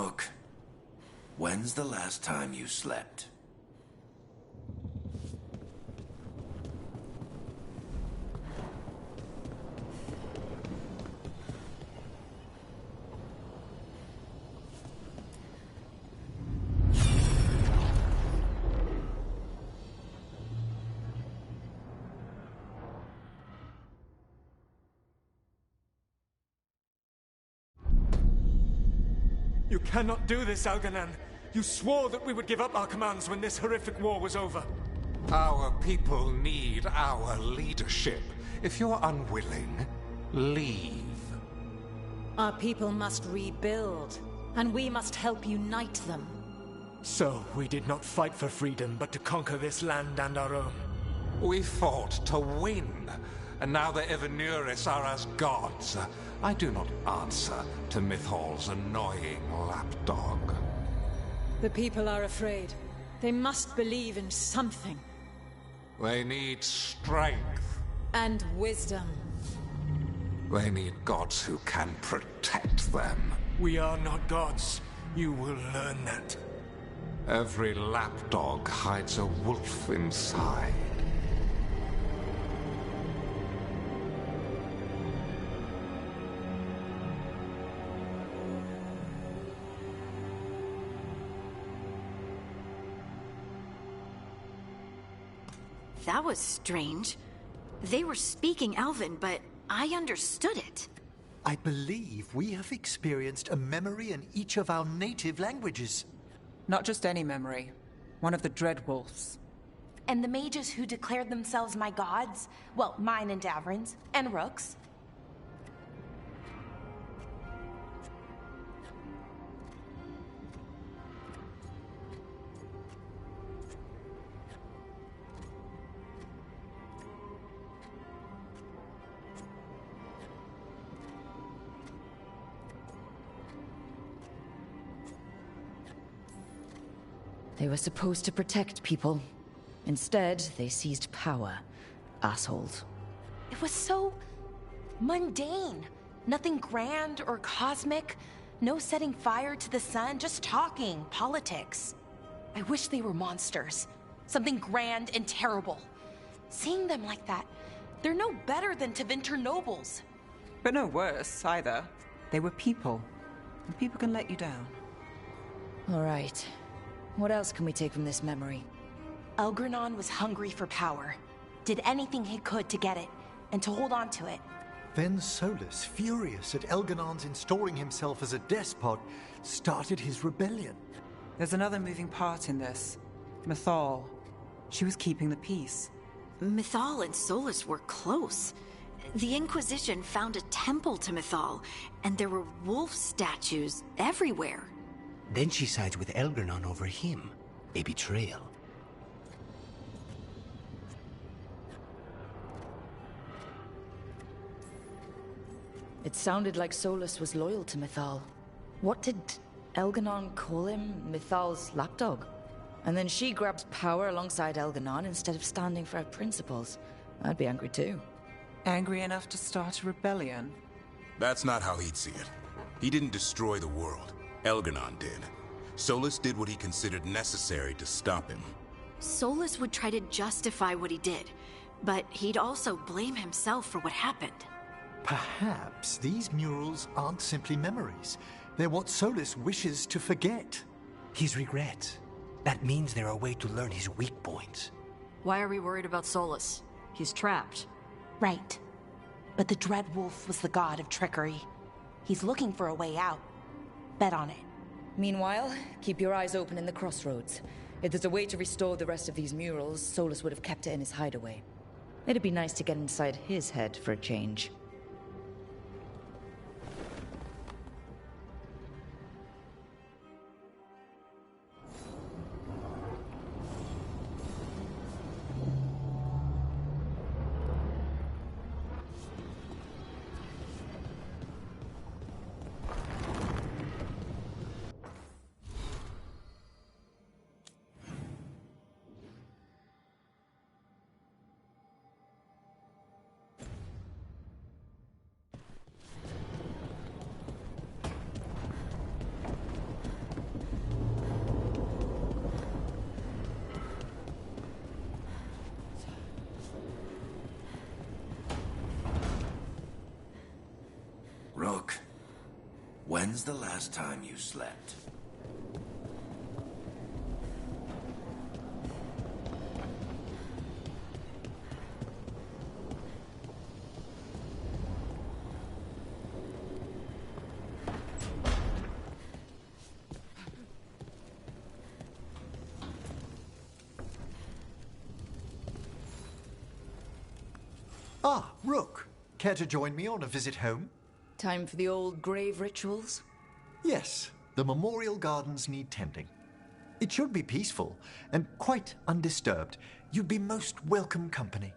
Rook, when's the last time you slept? You cannot do this, Algernon. You swore that we would give up our commands when this horrific war was over. Our people need our leadership. If you're unwilling, leave. Our people must rebuild, and we must help unite them. So, we did not fight for freedom, but to conquer this land and our own. We fought to win, and now the Evanuris are as gods. I do not answer to Mythal's annoying lapdog. The people are afraid. They must believe in something. They need strength. And wisdom. They need gods who can protect them. We are not gods. You will learn that. Every lapdog hides a wolf inside. That was strange. They were speaking Elven, but I understood it. I believe we have experienced a memory in each of our native languages. Not just any memory. One of the Dreadwolves. And the mages who declared themselves my gods? Well, mine and Davrin's, and Rook's. They were supposed to protect people. Instead, they seized power. Assholes. It was so mundane. Nothing grand or cosmic. No setting fire to the sun, just talking, politics. I wish they were monsters. Something grand and terrible. Seeing them like that, they're no better than Tevinter nobles. But no worse, either. They were people. And people can let you down. All right. What else can we take from this memory? Elgranon was hungry for power. Did anything he could to get it, and to hold on to it. Then Solus, furious at Elganon's installing himself as a despot, started his rebellion. There's another moving part in this. Mythal. She was keeping the peace. Mythal and Solus were close. The Inquisition found a temple to Mythal, and there were wolf statues everywhere. Then she sides with Elgranon over him. A betrayal. It sounded like Solus was loyal to Mythal. What did Elganon call him? Mythal's lapdog? And then she grabs power alongside Elganon instead of standing for her principles. I'd be angry too. Angry enough to start a rebellion? That's not how he'd see it. He didn't destroy the world. Elganon did. Solus did what he considered necessary to stop him. Solus would try to justify what he did, but he'd also blame himself for what happened. Perhaps these murals aren't simply memories. They're what Solus wishes to forget. His regrets. That means they're a way to learn his weak points. Why are we worried about Solus? He's trapped. Right. But the Dreadwolf was the god of trickery. He's looking for a way out. Bet on it. Meanwhile, keep your eyes open in the crossroads. If there's a way to restore the rest of these murals, Solus would have kept it in his hideaway. It'd be nice to get inside his head for a change. Rook, when's the last time you slept? Ah, Rook. Care to join me on a visit home? Time for the old grave rituals? Yes, the memorial gardens need tending. It should be peaceful and quite undisturbed. You'd be most welcome company.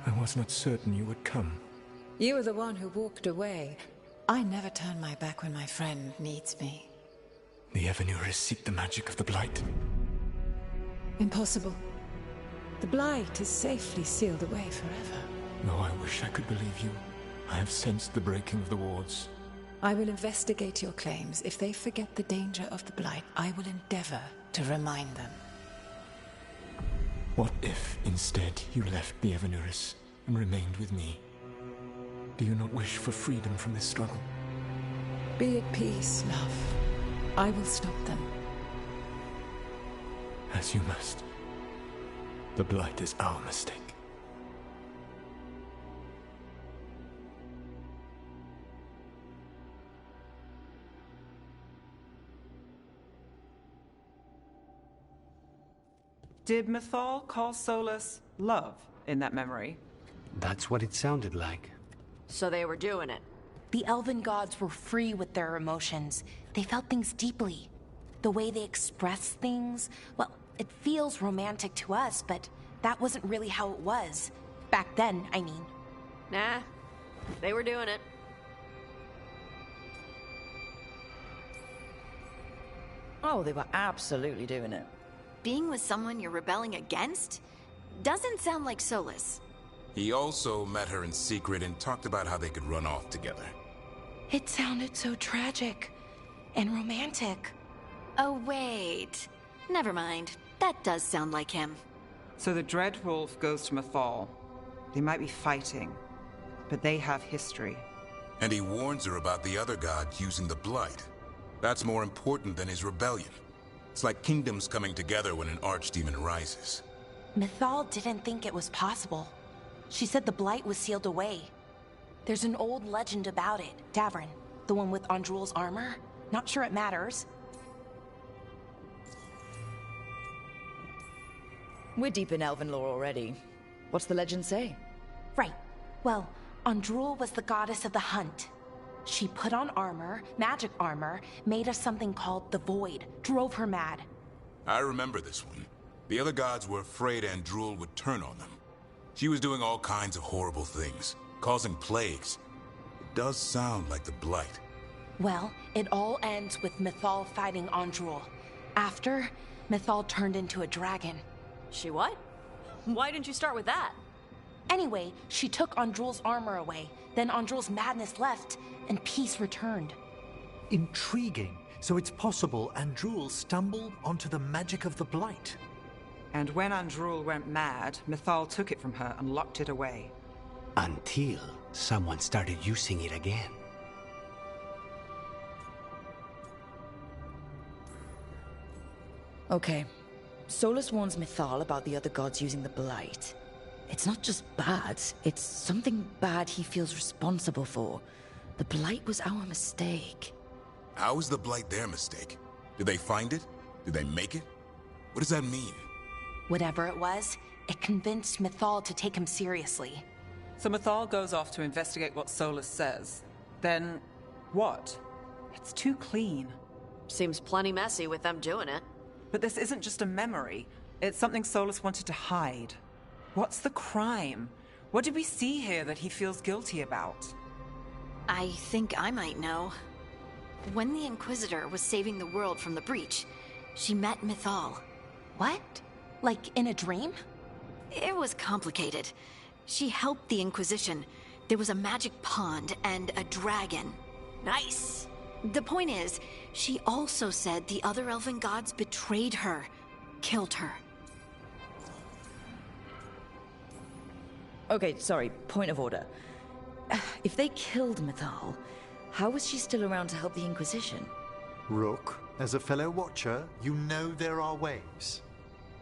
I was not certain you would come. You were the one who walked away. I never turn my back when my friend needs me. The Evanuris seek the magic of the Blight. Impossible. The Blight is safely sealed away forever. Though I wish I could believe you. I have sensed the breaking of the wards. I will investigate your claims. If they forget the danger of the Blight, I will endeavor to remind them. What if, instead, you left the Evanuris and remained with me? Do you not wish for freedom from this struggle? Be at peace, love. I will stop them. As you must. The Blight is our mistake. Did Mythal call Solus love in that memory? That's what it sounded like. So they were doing it. The elven gods were free with their emotions. They felt things deeply. The way they express things, well, it feels romantic to us, but that wasn't really how it was. Back then, I mean. Nah, they were doing it. Oh, they were absolutely doing it. Being with someone you're rebelling against? Doesn't sound like Solus. He also met her in secret and talked about how they could run off together. It sounded so tragic and romantic. Oh, wait. Never mind. That does sound like him. So the Dreadwolf goes to Mythal. They might be fighting, but they have history. And he warns her about the other gods using the Blight. That's more important than his rebellion. It's like kingdoms coming together when an archdemon rises. Mythal didn't think it was possible. She said the Blight was sealed away. There's an old legend about it. Davrin, the one with Andrul's armor. Not sure it matters. We're deep in elven lore already. What's the legend say? Right. Well, Andrul was the goddess of the hunt. She put on armor, magic armor, made of something called the Void, drove her mad. I remember this one. The other gods were afraid Andrul would turn on them. She was doing all kinds of horrible things, causing plagues. It does sound like the Blight. Well, it all ends with Mythal fighting Andrul. After, Mythal turned into a dragon. She what? Why didn't you start with that? Anyway, she took Andrul's armor away. Then Andrul's madness left, and peace returned. Intriguing. So it's possible Andrul stumbled onto the magic of the Blight. And when Andrul went mad, Mythal took it from her and locked it away. Until someone started using it again. Okay. Solus warns Mythal about the other gods using the Blight. It's not just bad, it's something bad he feels responsible for. The Blight was our mistake. How is the Blight their mistake? Did they find it? Did they make it? What does that mean? Whatever it was, it convinced Mythal to take him seriously. So Mythal goes off to investigate what Solus says. Then, what? It's too clean. Seems plenty messy with them doing it. But this isn't just a memory. It's something Solus wanted to hide. What's the crime? What did we see here that he feels guilty about? I think I might know. When the Inquisitor was saving the world from the breach, she met Mythal. What? Like in a dream? It was complicated. She helped the Inquisition. There was a magic pond and a dragon. Nice! The point is, she also said the other elven gods betrayed her, killed her. Okay, sorry, point of order. If they killed Mythal, how was she still around to help the Inquisition? Rook, as a fellow Watcher, you know there are ways.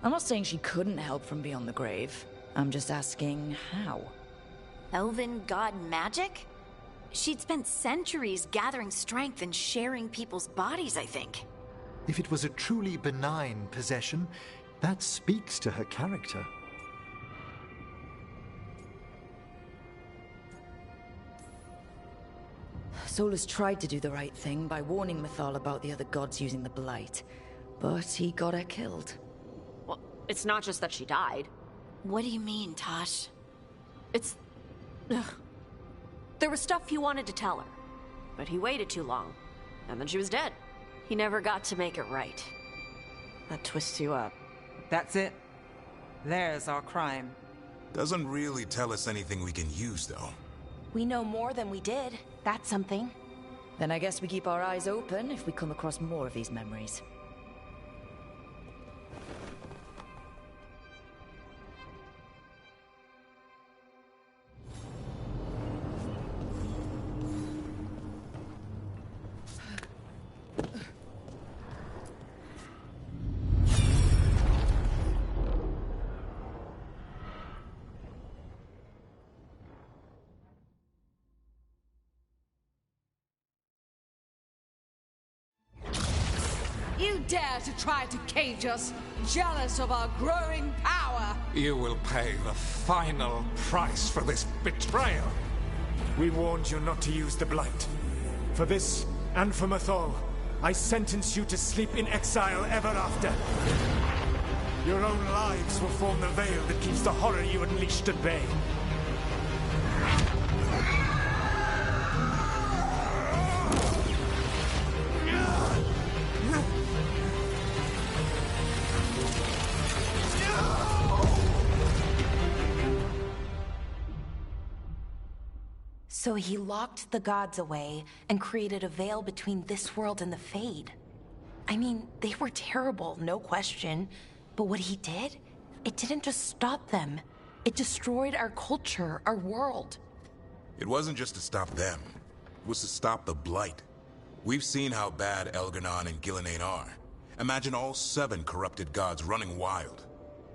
I'm not saying she couldn't help from beyond the grave. I'm just asking how. Elven god magic? She'd spent centuries gathering strength and sharing people's bodies, I think. If it was a truly benign possession, that speaks to her character. Solus tried to do the right thing by warning Mythal about the other gods using the Blight, but he got her killed. Well, it's not just that she died. What do you mean, Tosh? It's... Ugh. There was stuff he wanted to tell her, but he waited too long, and then she was dead. He never got to make it right. That twists you up. That's it. There's our crime. Doesn't really tell us anything we can use, though. We know more than we did. That's something. Then I guess we keep our eyes open if we come across more of these memories. You dare to try to cage us, jealous of our growing power! You will pay the final price for this betrayal. We warned you not to use the Blight. For this, and for Mythal, I sentence you to sleep in exile ever after. Your own lives will form the veil that keeps the horror you unleashed at bay. So he locked the gods away and created a veil between this world and the Fade. I mean, they were terrible, no question. But what he did, it didn't just stop them. It destroyed our culture, our world. It wasn't just to stop them. It was to stop the Blight. We've seen how bad Elganon and Gillenane are. Imagine all 7 corrupted gods running wild.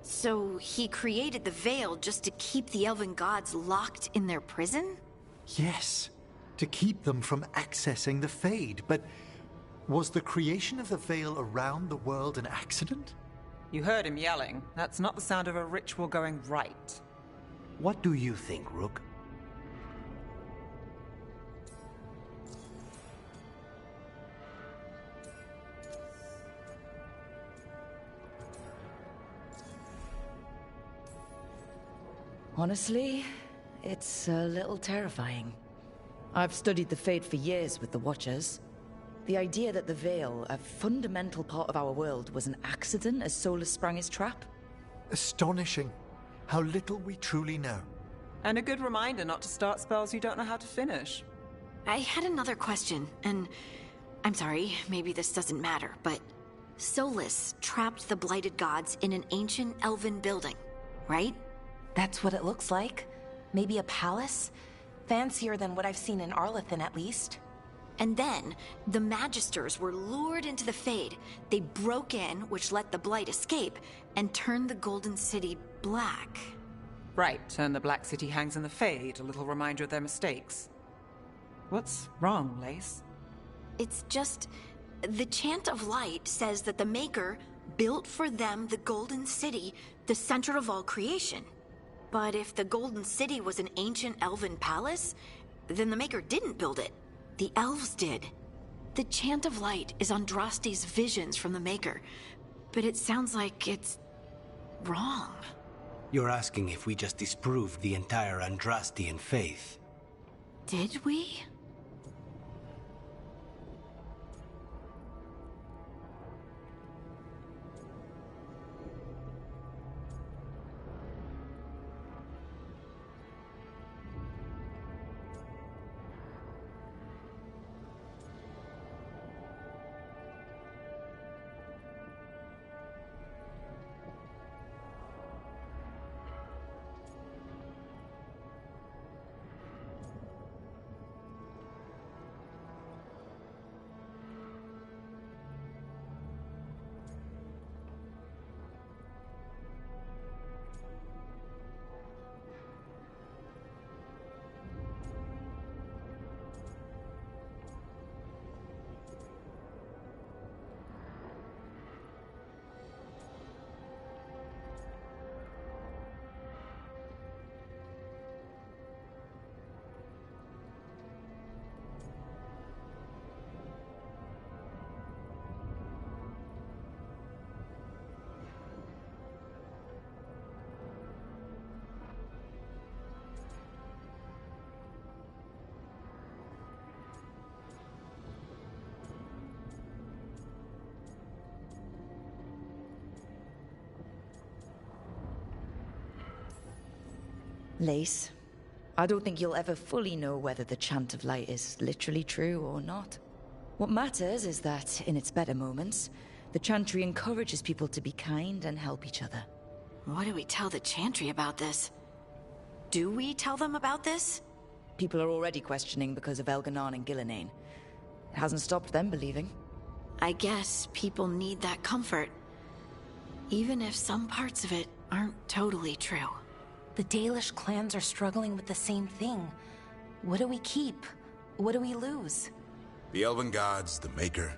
So he created the veil just to keep the elven gods locked in their prison? Yes, to keep them from accessing the Fade, but was the creation of the veil around the world an accident? You heard him yelling. That's not the sound of a ritual going right. What do you think, Rook? Honestly, it's a little terrifying. I've studied the Fade for years with the Watchers. The idea that the Veil, a fundamental part of our world, was an accident as Solus sprang his trap? Astonishing. How little we truly know. And a good reminder not to start spells you don't know how to finish. I had another question, and I'm sorry, maybe this doesn't matter, but Solus trapped the blighted gods in an ancient elven building, right? That's what it looks like. Maybe a palace? Fancier than what I've seen in Arlathan, at least. And then, the Magisters were lured into the Fade. They broke in, which let the Blight escape, and turned the Golden City black. Right, and the Black City hangs in the Fade, a little reminder of their mistakes. What's wrong, Lace? It's just... the Chant of Light says that the Maker built for them the Golden City, the center of all creation. But if the Golden City was an ancient elven palace, then the Maker didn't build it. The elves did. The Chant of Light is Andraste's visions from the Maker, but it sounds like it's wrong. You're asking if we just disproved the entire Andrastian faith. Did we? Lace, I don't think you'll ever fully know whether the Chant of Light is literally true or not. What matters is that, in its better moments, the Chantry encourages people to be kind and help each other. What do we tell the Chantry about this? Do we tell them about this? People are already questioning because of Elganon and Gillenane. It hasn't stopped them believing. I guess people need that comfort, even if some parts of it aren't totally true. The Dalish clans are struggling with the same thing. What do we keep? What do we lose? The Elven Gods, the Maker.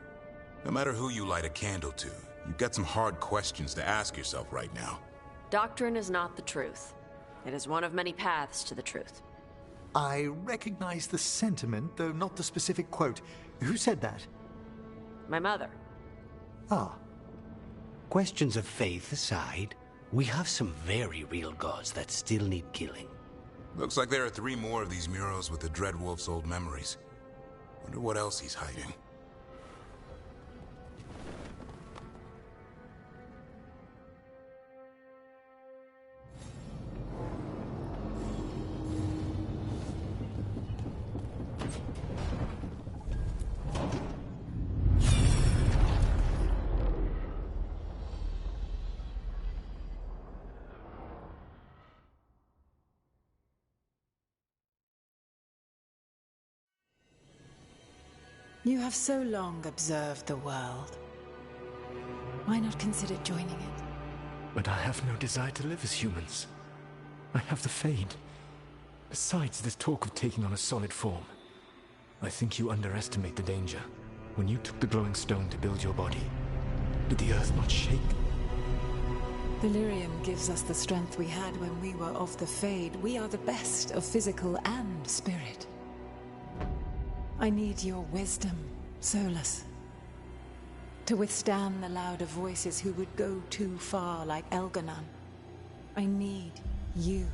No matter who you light a candle to, you've got some hard questions to ask yourself right now. Doctrine is not the truth. It is one of many paths to the truth. I recognize the sentiment, though not the specific quote. Who said that? My mother. Ah. Questions of faith aside, we have some very real gods that still need killing. Looks like there are 3 more of these murals with the Dreadwolf's old memories. Wonder what else he's hiding. You have so long observed the world. Why not consider joining it? But I have no desire to live as humans. I have the Fade. Besides this talk of taking on a solid form, I think you underestimate the danger. When you took the glowing stone to build your body, did the earth not shake? Delirium gives us the strength we had when we were of the Fade. We are the best of physical and spirit. I need your wisdom, Solus, to withstand the louder voices who would go too far like Elganon. I need you.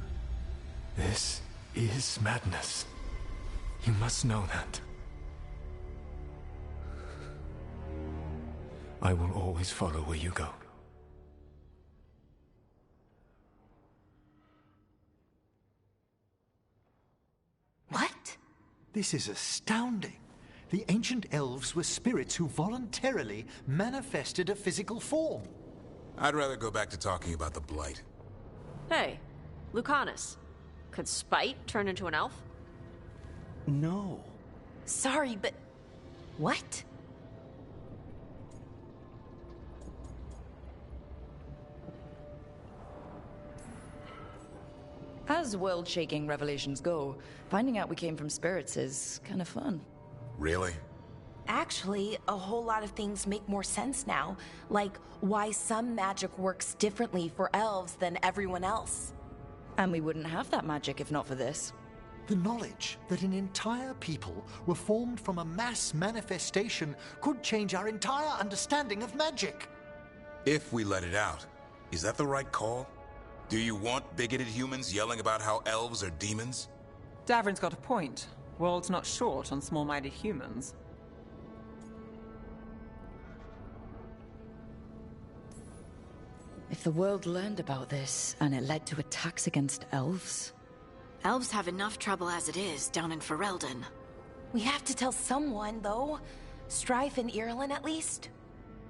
This is madness. You must know that. I will always follow where you go. What? This is astounding. The ancient elves were spirits who voluntarily manifested a physical form. I'd rather go back to talking about the Blight. Hey, Lucanus. Could Spite turn into an elf? No. Sorry, but... what? As world-shaking revelations go, finding out we came from spirits is kind of fun. Really? Actually, a whole lot of things make more sense now. Like, why some magic works differently for elves than everyone else. And we wouldn't have that magic if not for this. The knowledge that an entire people were formed from a mass manifestation could change our entire understanding of magic. If we let it out, is that the right call? Do you want bigoted humans yelling about how elves are demons? Davrin's got a point. World's not short on small-minded humans. If the world learned about this, and it led to attacks against elves... Elves have enough trouble as it is down in Ferelden. We have to tell someone, though. Strife and Irulan, at least.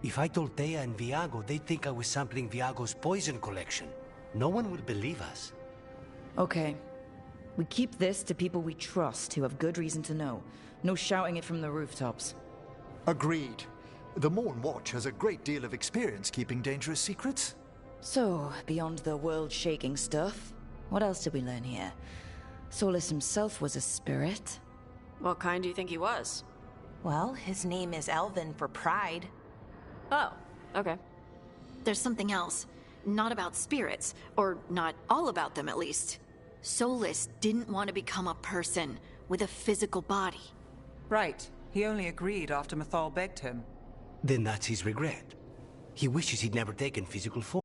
If I told Thea and Viago, they'd think I was sampling Viago's poison collection. No one will believe us. Okay. We keep this to people we trust, who have good reason to know. No shouting it from the rooftops. Agreed. The Morn Watch has a great deal of experience keeping dangerous secrets. So, beyond the world-shaking stuff, what else did we learn here? Solus himself was a spirit. What kind do you think he was? Well, his name is Elven for pride. Oh, okay. There's something else. Not about spirits, or not all about them at least. Solus didn't want to become a person with a physical body. Right. He only agreed after Mythal begged him. Then that's his regret. He wishes he'd never taken physical form.